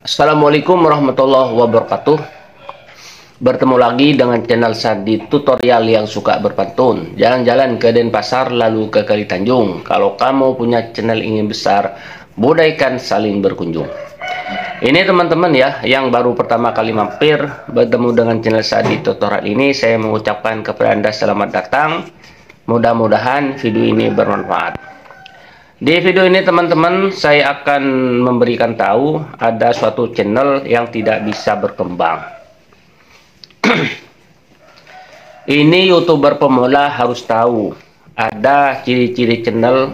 Assalamualaikum warahmatullahi wabarakatuh. Bertemu lagi dengan channel Sadi Tutorial yang suka berpantun. Jalan-jalan ke Denpasar lalu ke Kali Tanjung. Kalau kamu punya channel ingin besar, budaykan saling berkunjung. Ini teman-teman ya, yang baru pertama kali mampir bertemu dengan channel Sadi Tutorial ini, saya mengucapkan kepada Anda selamat datang. Mudah-mudahan video ini bermanfaat. Di video ini teman-teman, saya akan memberikan tahu ada suatu channel yang tidak bisa berkembang. Ini YouTuber pemula harus tahu ada ciri-ciri channel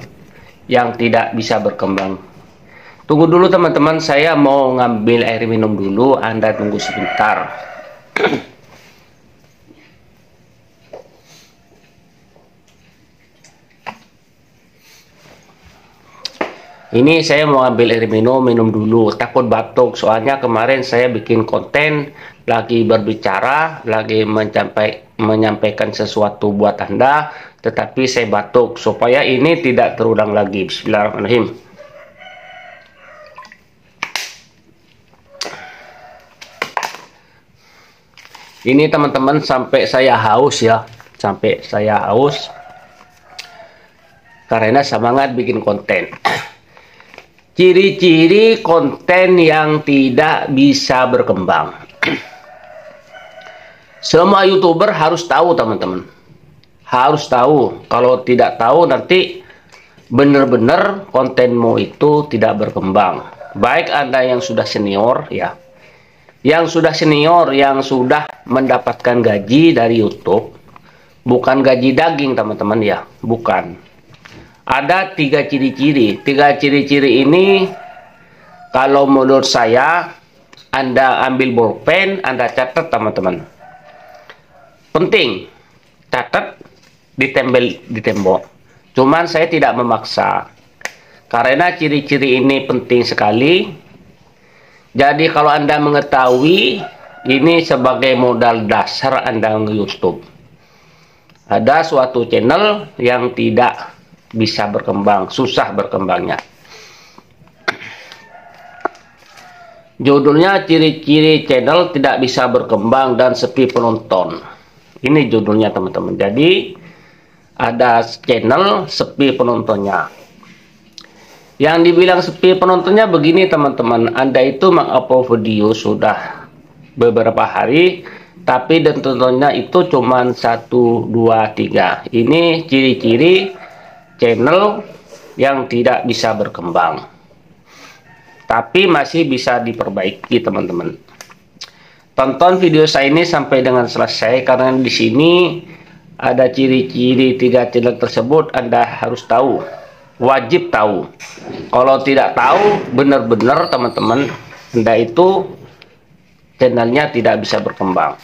yang tidak bisa berkembang. Tunggu dulu teman-teman, saya mau ngambil air minum dulu, Anda tunggu sebentar. Ini saya mau ambil air minum dulu, takut batuk. Soalnya kemarin saya bikin konten, lagi berbicara, lagi menyampaikan sesuatu buat Anda, tetapi saya batuk. Supaya ini tidak terulang lagi. Bismillahirrahmanirrahim. Ini teman-teman sampai saya haus ya, sampai saya haus karena semangat bikin konten. Ciri-ciri konten yang tidak bisa berkembang. Semua YouTuber harus tahu teman-teman. Harus tahu. Kalau tidak tahu nanti benar-benar kontenmu itu tidak berkembang. Baik Anda yang sudah senior ya. Yang sudah senior, yang sudah mendapatkan gaji dari YouTube. Bukan gaji daging teman-teman ya. Bukan. Ada tiga ciri-ciri. Tiga ciri-ciri ini kalau menurut saya, Anda ambil bolpen, Anda catat teman-teman. Penting, catat, ditempel di tembok. Cuman saya tidak memaksa. Karena ciri-ciri ini penting sekali. Jadi kalau Anda mengetahui, ini sebagai modal dasar Anda nge-YouTube. Ada suatu channel yang tidak bisa berkembang, susah berkembangnya. Judulnya ciri-ciri channel tidak bisa berkembang dan sepi penonton. Ini judulnya teman-teman. Jadi ada channel sepi penontonnya. Yang dibilang sepi penontonnya begini teman-teman. Anda itu mengupload video sudah beberapa hari, tapi dan tontonnya itu cuma 1, 2, 3. Ini ciri-ciri channel yang tidak bisa berkembang, tapi masih bisa diperbaiki teman-teman. Tonton video saya ini sampai dengan selesai karena di sini ada ciri-ciri 3 channel tersebut. Anda harus tahu, wajib tahu. Kalau tidak tahu, benar-benar teman-teman, Anda itu channelnya tidak bisa berkembang.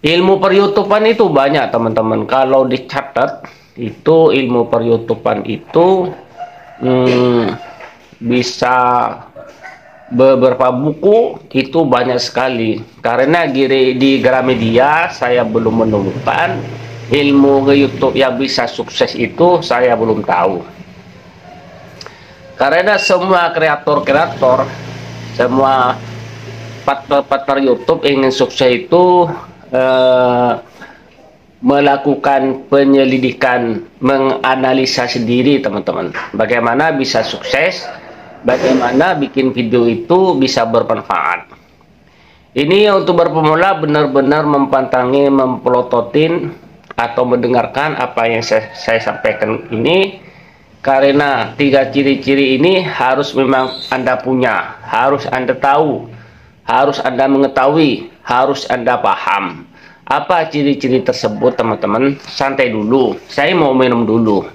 Ilmu per YouTubean itu banyak teman-teman. Kalau dicatat itu ilmu per YouTubean itu bisa beberapa buku, itu banyak sekali. Karena di Gramedia saya belum menemukan ilmu ke YouTube yang bisa sukses, itu saya belum tahu. Karena semua kreator-kreator, semua partner YouTube ingin sukses itu melakukan penyelidikan, menganalisa sendiri teman-teman. Bagaimana bisa sukses, bagaimana bikin video itu bisa bermanfaat. Ini untuk berpemula benar-benar mempantangi, mempelototin atau mendengarkan apa yang saya sampaikan ini. Karena 3 ciri-ciri ini harus memang Anda punya, harus Anda tahu, harus Anda mengetahui, harus Anda paham. Apa ciri-ciri tersebut teman-teman? Santai dulu, saya mau minum dulu.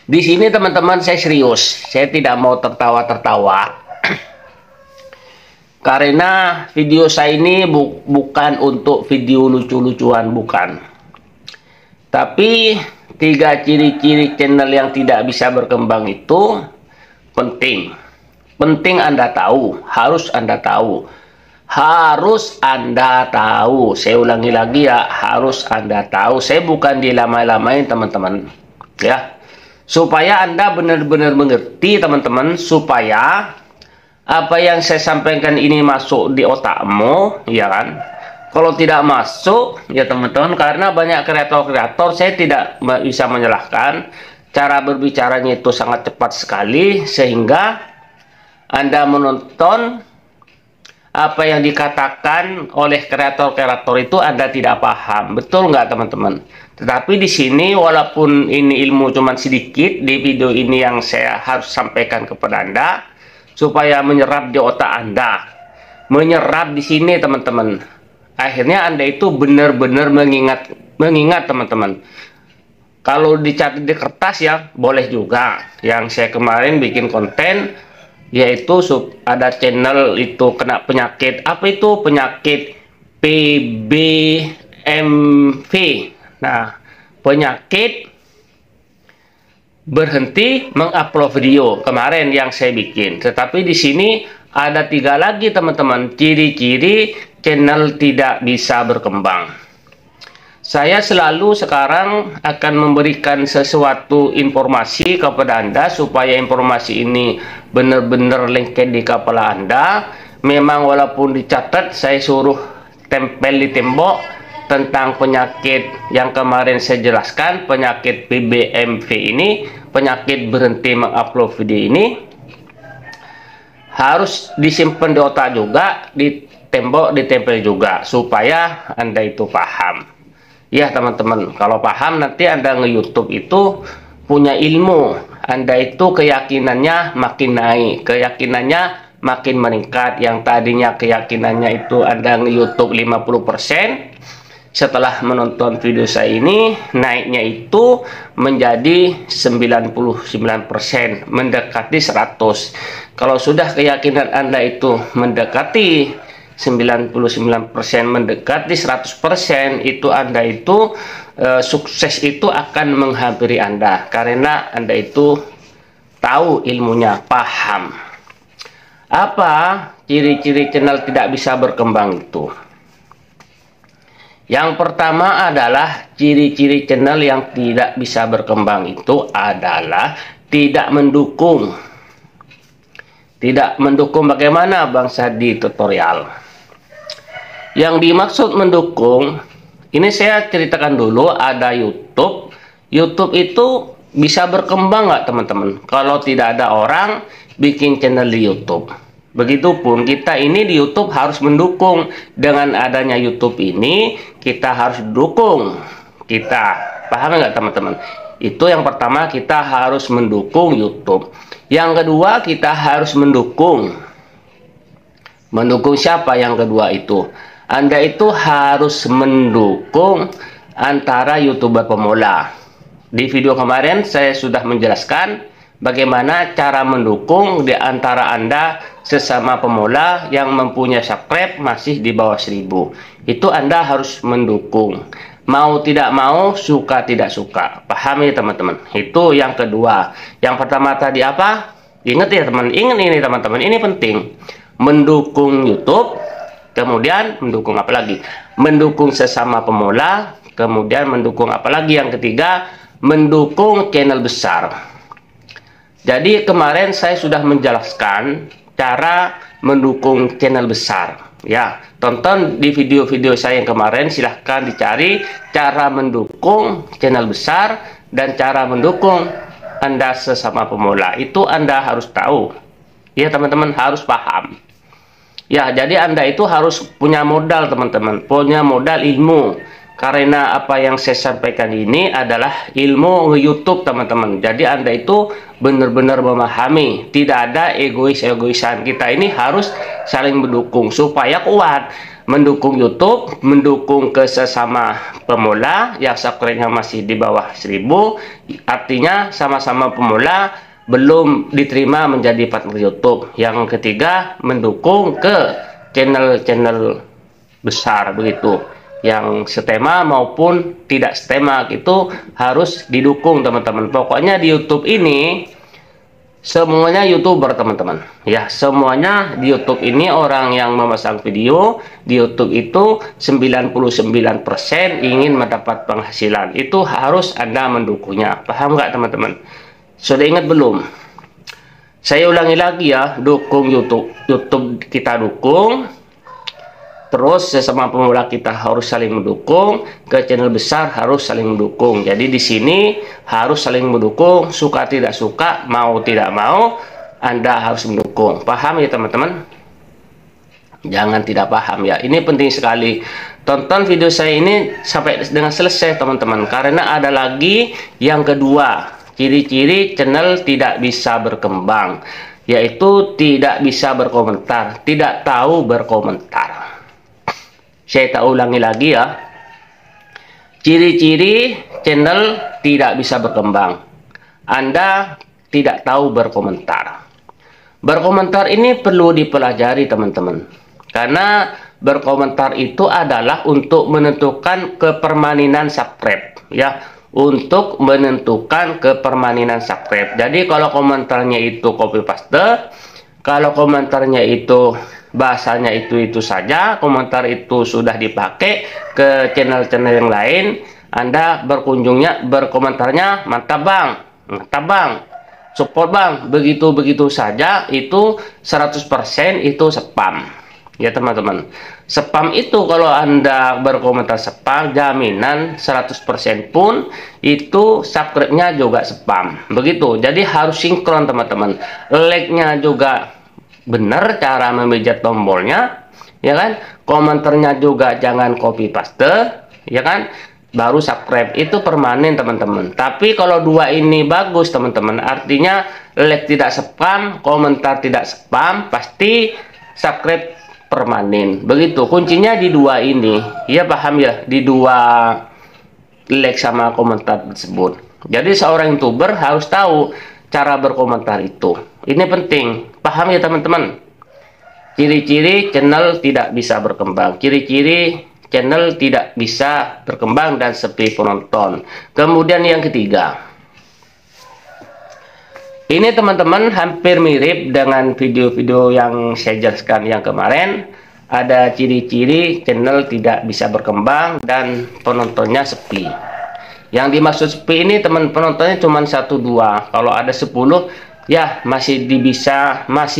Di sini teman-teman saya serius, saya tidak mau tertawa-tertawa. Karena video saya ini bukan untuk video lucu-lucuan, bukan. Tapi 3 ciri-ciri channel yang tidak bisa berkembang itu penting. Penting Anda tahu, harus Anda tahu. Harus Anda tahu. Saya ulangi lagi ya, harus Anda tahu. Saya bukan dilama-lamain teman-teman. Ya. Supaya Anda benar-benar mengerti teman-teman, supaya apa yang saya sampaikan ini masuk di otakmu, ya kan? Kalau tidak masuk, ya teman-teman, karena banyak kreator-kreator, saya tidak bisa menyalahkan. Cara berbicaranya itu sangat cepat sekali, sehingga Anda menonton apa yang dikatakan oleh kreator-kreator itu Anda tidak paham. Betul nggak teman-teman? Tetapi di sini walaupun ini ilmu cuma sedikit, di video ini yang saya harus sampaikan kepada Anda supaya menyerap di otak Anda. Menyerap di sini teman-teman. Akhirnya Anda itu benar-benar mengingat teman-teman. Kalau dicatat di kertas ya boleh juga. Yang saya kemarin bikin konten, yaitu ada channel itu kena penyakit, apa itu penyakit PBMV. Nah, penyakit berhenti mengupload video kemarin yang saya bikin. Tetapi di sini ada 3 lagi teman-teman, ciri-ciri channel tidak bisa berkembang. Saya selalu sekarang akan memberikan sesuatu informasi kepada Anda supaya informasi ini benar-benar lengket di kepala Anda. Memang walaupun dicatat, saya suruh tempel di tembok tentang penyakit yang kemarin saya jelaskan, penyakit PBMV ini, penyakit berhenti mengupload video ini, harus disimpan di otak juga, di tembok ditempel juga, supaya Anda itu paham. Ya teman-teman, kalau paham nanti Anda nge-YouTube itu punya ilmu. Anda itu keyakinannya makin naik, keyakinannya makin meningkat. Yang tadinya keyakinannya itu Anda nge-YouTube 50%, setelah menonton video saya ini naiknya itu menjadi 99%, mendekati 100. Kalau sudah keyakinan Anda itu mendekati 99%, mendekati 100%, itu Anda itu sukses itu akan menghampiri Anda, karena Anda itu tahu ilmunya, paham. Apa ciri-ciri channel tidak bisa berkembang itu? Yang pertama adalah ciri-ciri channel yang tidak bisa berkembang itu adalah tidak mendukung. Tidak mendukung bagaimana Bang Sadi tutorial? Yang dimaksud mendukung, ini saya ceritakan dulu, ada YouTube. YouTube itu bisa berkembang nggak teman-teman? Kalau tidak ada orang bikin channel di YouTube. Begitupun kita ini di YouTube harus mendukung. Dengan adanya YouTube ini, kita harus dukung. Kita, paham nggak teman-teman? Itu yang pertama, kita harus mendukung YouTube. Yang kedua, kita harus mendukung. Mendukung siapa yang kedua itu? Anda itu harus mendukung antara YouTuber pemula. Di video kemarin saya sudah menjelaskan bagaimana cara mendukung di antara Anda sesama pemula yang mempunyai subscribe masih di bawah 1000. Itu Anda harus mendukung. Mau tidak mau, suka tidak suka. Pahami teman-teman. Itu yang kedua. Yang pertama tadi apa? Ingat ya teman, ingat ini teman-teman, ini penting. Mendukung YouTube, kemudian mendukung apa lagi? Mendukung sesama pemula, kemudian mendukung apa lagi? Yang ketiga, mendukung channel besar. Jadi kemarin saya sudah menjelaskan cara mendukung channel besar. Ya, tonton di video-video saya yang kemarin, silahkan dicari cara mendukung channel besar dan cara mendukung Anda sesama pemula. Itu Anda harus tahu. Ya teman-teman, harus paham. Ya, jadi Anda itu harus punya modal teman-teman, punya modal ilmu. Karena apa yang saya sampaikan ini adalah ilmu nge-YouTube teman-teman. Jadi Anda itu benar-benar memahami, tidak ada egois-egoisan. Kita ini harus saling mendukung supaya kuat. Mendukung YouTube, mendukung ke sesama pemula yang subscribe-nya masih di bawah 1000, artinya sama-sama pemula belum diterima menjadi partner YouTube. Yang ketiga, mendukung ke channel-channel besar begitu, yang setema maupun tidak setema, itu harus didukung teman-teman. Pokoknya di YouTube ini Semuanya YouTuber teman-teman. Ya, semuanya di YouTube ini orang yang memasang video di YouTube itu 99% ingin mendapat penghasilan. Itu harus Anda mendukungnya. Paham nggak teman-teman? Sudah ingat belum? Saya ulangi lagi ya, dukung YouTube. YouTube kita dukung. Terus sesama pemula kita harus saling mendukung, ke channel besar harus saling mendukung. Jadi di sini harus saling mendukung, suka tidak suka, mau tidak mau, Anda harus mendukung. Paham ya teman-teman? Jangan tidak paham ya. Ini penting sekali. Tonton video saya ini sampai dengan selesai teman-teman. Karena ada lagi yang kedua, ciri-ciri channel tidak bisa berkembang, yaitu tidak bisa berkomentar, tidak tahu berkomentar. Saya tak ulangi lagi ya. Ciri-ciri channel tidak bisa berkembang. Anda tidak tahu berkomentar. Berkomentar ini perlu dipelajari teman-teman. Karena berkomentar itu adalah untuk menentukan kepermanen subscribe ya. Untuk menentukan kepermanen subscribe. Jadi kalau komentarnya itu copy paste, kalau komentarnya itu bahasanya itu saja, komentar itu sudah dipakai ke channel-channel yang lain, Anda berkomentarnya mantap bang, support bang, begitu-begitu saja, itu 100% itu spam ya teman-teman. Spam itu kalau Anda berkomentar spam, jaminan 100% pun itu subscribe-nya juga spam begitu. Jadi harus sinkron teman-teman, like-nya juga benar cara memijat tombolnya ya kan, komentarnya juga jangan copy paste ya kan, baru subscribe itu permanen teman-teman. Tapi kalau dua ini bagus teman-teman, artinya like tidak spam, komentar tidak spam, pasti subscribe permanen begitu. Kuncinya di dua ini ya, paham ya, di dua like sama komentar tersebut. Jadi seorang YouTuber harus tahu cara berkomentar itu. Ini penting, paham ya teman-teman. Ciri-ciri channel tidak bisa berkembang. Ciri-ciri channel tidak bisa berkembang dan sepi penonton. Kemudian yang ketiga. Ini teman-teman hampir mirip dengan video-video yang saya jelaskan yang kemarin. Ada ciri-ciri channel tidak bisa berkembang dan penontonnya sepi. Yang dimaksud sepi ini teman, penontonnya cuma 1-2. Kalau ada 10 ya masih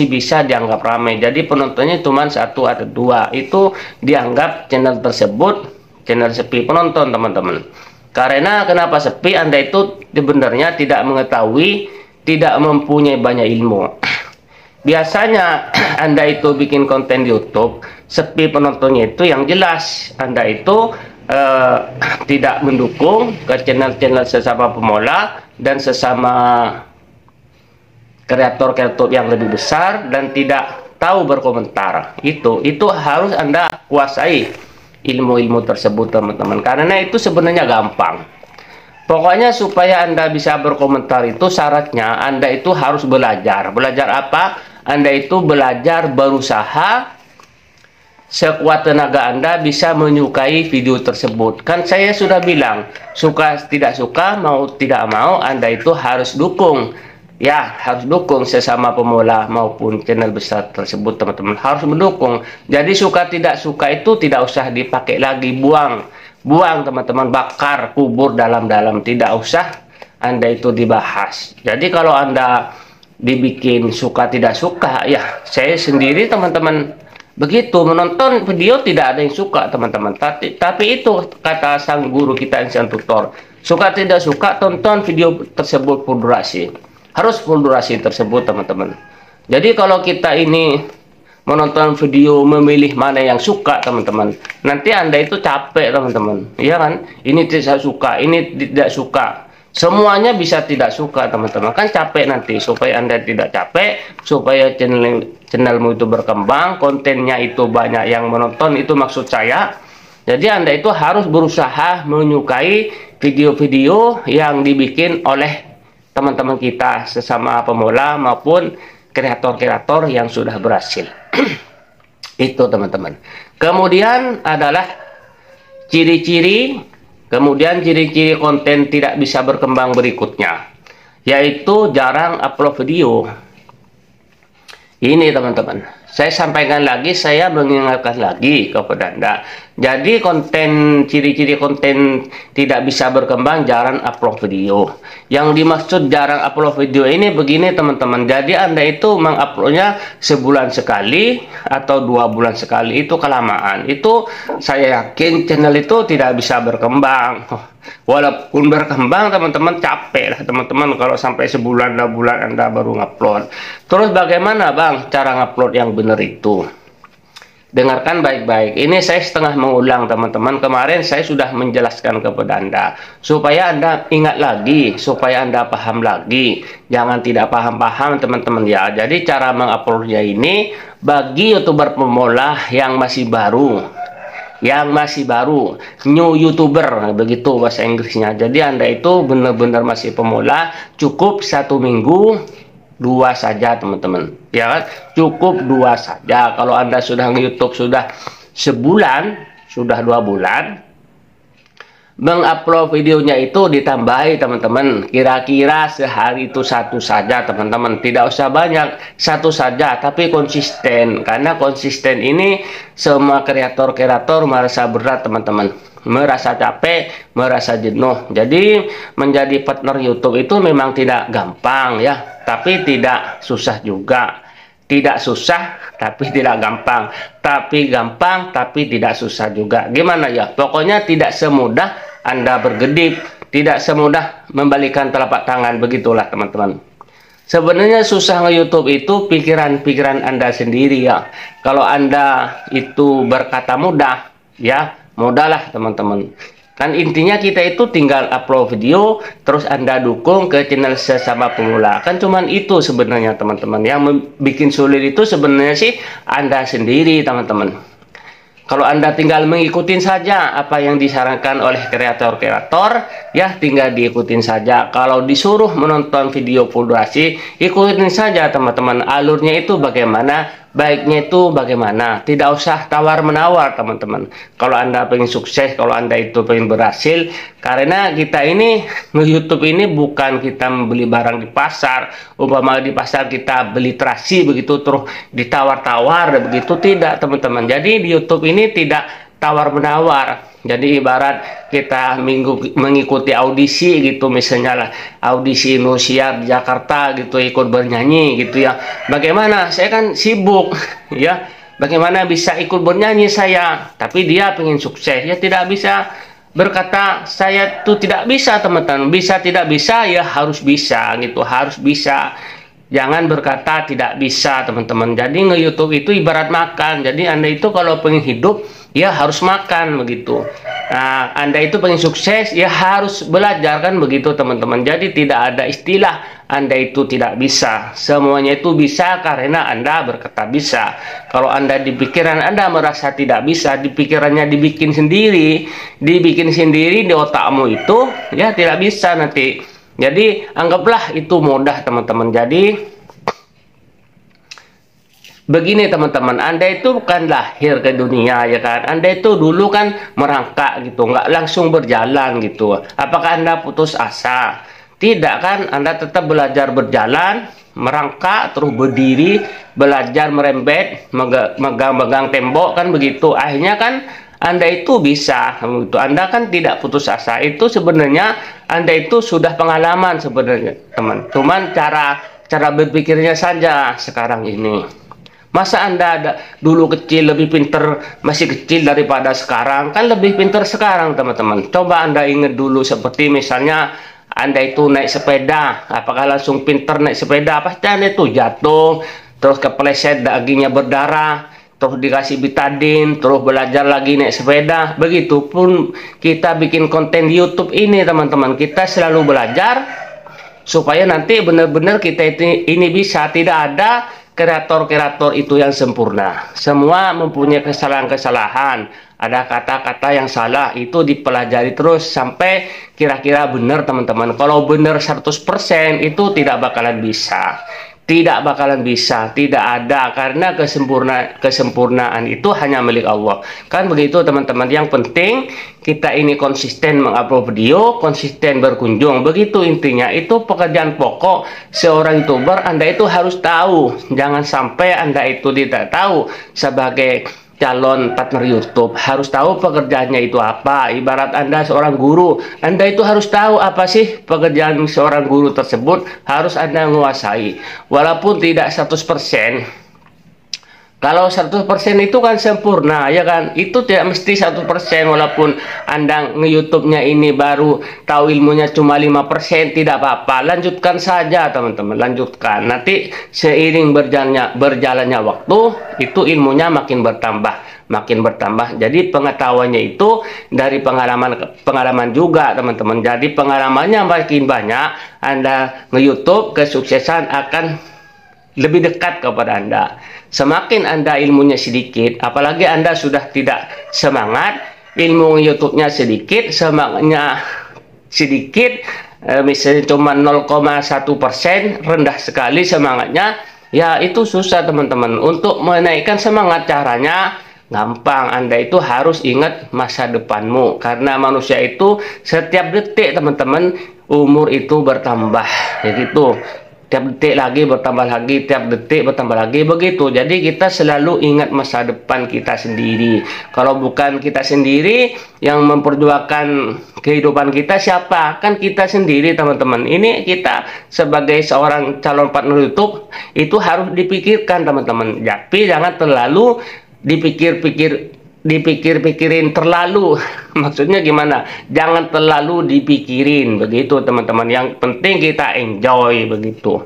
bisa dianggap ramai. Jadi penontonnya cuma 1 atau 2, itu dianggap channel tersebut channel sepi penonton teman-teman. Karena kenapa sepi? Anda itu sebenarnya tidak mengetahui, tidak mempunyai banyak ilmu. Biasanya Anda itu bikin konten di YouTube, sepi penontonnya itu yang jelas Anda itu tidak mendukung ke channel-channel sesama pemula dan sesama kreator-kreator yang lebih besar, dan tidak tahu berkomentar. Itu harus Anda kuasai ilmu-ilmu tersebut teman-teman, karena itu sebenarnya gampang. Pokoknya supaya Anda bisa berkomentar itu syaratnya Anda itu harus belajar. Belajar apa? Anda itu belajar berusaha sekuat tenaga Anda bisa menyukai video tersebut. Kan saya sudah bilang, suka tidak suka, mau tidak mau, Anda itu harus dukung. Ya, harus dukung sesama pemula maupun channel besar tersebut teman-teman. Harus mendukung. Jadi suka tidak suka itu tidak usah dipakai lagi, buang teman-teman, bakar, kubur dalam-dalam, tidak usah Anda itu dibahas. Jadi kalau Anda dibikin suka tidak suka, ya saya sendiri teman-teman begitu menonton video tidak ada yang suka teman-teman. Tapi itu kata sang guru kita, insan tutor, suka tidak suka tonton video tersebut full durasi. Harus full durasi tersebut teman-teman. Jadi kalau kita ini menonton video memilih mana yang suka teman-teman, nanti Anda itu capek teman-teman, iya kan? Ini tidak suka, ini tidak suka, semuanya bisa tidak suka teman-teman, kan capek nanti. Supaya Anda tidak capek, supaya channelmu itu berkembang, kontennya itu banyak yang menonton, itu maksud saya. Jadi Anda itu harus berusaha menyukai video-video yang dibikin oleh teman-teman kita sesama pemula maupun kreator-kreator yang sudah berhasil. Itu teman-teman. Kemudian adalah ciri-ciri konten tidak bisa berkembang berikutnya, yaitu jarang upload video. Ini teman-teman, saya sampaikan lagi, saya mengingatkan lagi kepada Anda. Jadi ciri-ciri konten tidak bisa berkembang, jarang upload video. Yang dimaksud jarang upload video ini begini teman-teman. Jadi Anda itu menguploadnya sebulan sekali atau 2 bulan sekali, itu kelamaan. Itu saya yakin channel itu tidak bisa berkembang. Walaupun berkembang teman-teman, capek lah teman-teman kalau sampai sebulan 2 bulan Anda baru ngupload. Terus bagaimana Bang cara ngupload yang benar itu? Dengarkan baik-baik. Ini saya setengah mengulang teman-teman. Kemarin saya sudah menjelaskan kepada Anda supaya Anda ingat lagi, supaya Anda paham lagi. Jangan tidak paham-paham teman-teman ya. Jadi cara menguploadnya ini bagi YouTuber pemula yang masih baru, new YouTuber, begitu bahasa Inggrisnya. Jadi Anda itu benar-benar masih pemula, cukup 1 minggu 2 saja teman-teman, ya kan? Cukup 2 saja. Kalau Anda sudah nge-YouTube sudah sebulan, sudah 2 bulan, mengupload videonya itu ditambahi teman-teman, kira-kira sehari itu 1 saja teman-teman, tidak usah banyak, 1 saja tapi konsisten. Karena konsisten ini semua kreator-kreator merasa berat teman-teman, merasa capek, merasa jenuh. Jadi menjadi partner YouTube itu memang tidak gampang ya, tapi tidak susah juga. Tidak susah tapi tidak gampang, tapi gampang tapi tidak susah juga. Gimana ya, pokoknya tidak semudah Anda bergedip, tidak semudah membalikan telapak tangan, begitulah teman-teman. Sebenarnya susah nge-YouTube itu pikiran-pikiran Anda sendiri ya. Kalau Anda itu berkata mudah, ya mudahlah teman-teman. Kan intinya kita itu tinggal upload video, terus Anda dukung ke channel sesama pemula. Kan cuman itu sebenarnya teman-teman. Yang bikin sulit itu sebenarnya sih Anda sendiri teman-teman. Kalau Anda tinggal mengikuti saja apa yang disarankan oleh kreator-kreator, ya tinggal diikutin saja. Kalau disuruh menonton video full durasi, ikutin saja teman-teman. Alurnya itu bagaimana, baiknya itu bagaimana. Tidak usah tawar-menawar teman-teman. Kalau Anda pengen sukses, kalau Anda itu pengen berhasil, karena kita ini nge-YouTube ini bukan kita membeli barang di pasar. Umpama di pasar kita beli terasi begitu terus ditawar-tawar begitu, tidak teman-teman. Jadi di YouTube ini tidak tawar-menawar. Jadi ibarat kita mengikuti audisi gitu, misalnya lah audisi Indosiar di Jakarta gitu, ikut bernyanyi gitu ya. Bagaimana? Saya kan sibuk ya. Bagaimana bisa ikut bernyanyi saya? Tapi dia pengen sukses, ya tidak bisa berkata saya tuh tidak bisa teman-teman. Bisa tidak bisa ya harus bisa gitu, harus bisa. Jangan berkata tidak bisa teman-teman. Jadi nge-YouTube itu ibarat makan. Jadi Anda itu kalau pengen hidup ya harus makan begitu. Nah, Anda itu pengen sukses ya harus belajar kan begitu teman-teman. Jadi tidak ada istilah Anda itu tidak bisa. Semuanya itu bisa karena Anda berkata bisa. Kalau Anda di pikiran Anda merasa tidak bisa, di pikirannya dibikin sendiri di otakmu itu ya tidak bisa nanti. Jadi anggaplah itu mudah teman-teman. Jadi begini teman-teman, Anda itu bukan lahir ke dunia ya kan. Anda itu dulu kan merangkak gitu, nggak langsung berjalan gitu. Apakah Anda putus asa? Tidak kan, Anda tetap belajar berjalan, merangkak, terus berdiri, belajar merembet, megang-megang tembok kan begitu. Akhirnya kan Anda itu bisa, gitu. Anda kan tidak putus asa. Itu sebenarnya Anda itu sudah pengalaman sebenarnya, teman. Cuman cara berpikirnya saja sekarang ini. Masa Anda dulu kecil lebih pinter, masih kecil daripada sekarang? Kan lebih pinter sekarang, teman-teman. Coba Anda ingat dulu seperti misalnya Anda itu naik sepeda. Apakah langsung pinter naik sepeda? Pasti Anda itu jatuh, terus kepleset, dagingnya berdarah, terus dikasih betadine, terus belajar lagi naik sepeda. Begitupun kita bikin konten di YouTube ini teman-teman, kita selalu belajar supaya nanti benar-benar kita ini bisa. Tidak ada kreator-kreator itu yang sempurna, semua mempunyai kesalahan-kesalahan. Ada kata-kata yang salah, itu dipelajari terus sampai kira-kira benar teman-teman. Kalau benar 100% itu tidak bakalan bisa. Tidak bakalan bisa, tidak ada, karena kesempurnaan itu hanya milik Allah. Kan begitu teman-teman. Yang penting kita ini konsisten mengupload video, konsisten berkunjung. Begitu intinya. Itu pekerjaan pokok seorang YouTuber. Anda itu harus tahu. Jangan sampai Anda itu tidak tahu sebagai calon partner YouTube. Harus tahu pekerjaannya itu apa. Ibarat Anda seorang guru, Anda itu harus tahu apa sih pekerjaan seorang guru tersebut, harus Anda menguasai. Walaupun tidak 100%. Kalau 100% itu kan sempurna, ya kan? Itu tidak mesti 100%, walaupun Anda nge-YouTube-nya ini baru tahu ilmunya cuma 5%, tidak apa-apa. Lanjutkan saja, teman-teman, lanjutkan. Nanti seiring berjalannya waktu, itu ilmunya makin bertambah. Jadi pengetahuannya itu dari pengalaman juga, teman-teman. Jadi pengalamannya makin banyak, Anda nge-YouTube, kesuksesan akan lebih dekat kepada Anda. Semakin Anda ilmunya sedikit, apalagi Anda sudah tidak semangat, ilmu YouTube-nya sedikit, semangatnya sedikit, misalnya cuma 0,1%, rendah sekali semangatnya, ya itu susah teman-teman. Untuk menaikkan semangat caranya gampang. Anda itu harus ingat masa depanmu, karena manusia itu setiap detik teman-teman umur itu bertambah, ya gitu. Tiap detik lagi bertambah lagi, tiap detik bertambah lagi, begitu. Jadi kita selalu ingat masa depan kita sendiri. Kalau bukan kita sendiri yang memperjuangkan kehidupan kita, siapa? Kan kita sendiri, teman-teman. Ini kita sebagai seorang calon partner YouTube itu harus dipikirkan, teman-teman. Tapi jangan terlalu dipikirin terlalu. Maksudnya gimana? Jangan terlalu dipikirin, begitu teman-teman. Yang penting kita enjoy, begitu.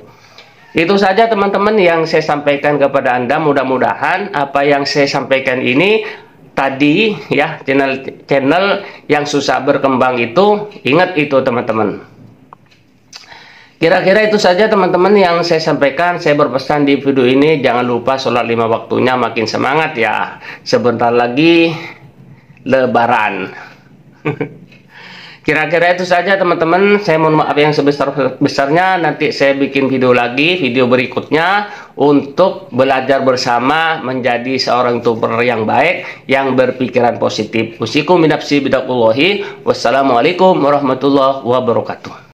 Itu saja teman-teman yang saya sampaikan kepada Anda. Mudah-mudahan apa yang saya sampaikan ini tadi, ya, channel yang susah berkembang itu, ingat itu teman-teman. Kira-kira itu saja teman-teman yang saya sampaikan. Saya berpesan di video ini, jangan lupa sholat 5 waktunya, makin semangat ya. Sebentar lagi Lebaran. Kira-kira itu saja teman-teman. Saya mohon maaf yang sebesar-besarnya. Nanti saya bikin video lagi, video berikutnya, untuk belajar bersama menjadi seorang YouTuber yang baik, yang berpikiran positif. Usikum binafsi bidakullahi. Wassalamualaikum warahmatullahi wabarakatuh.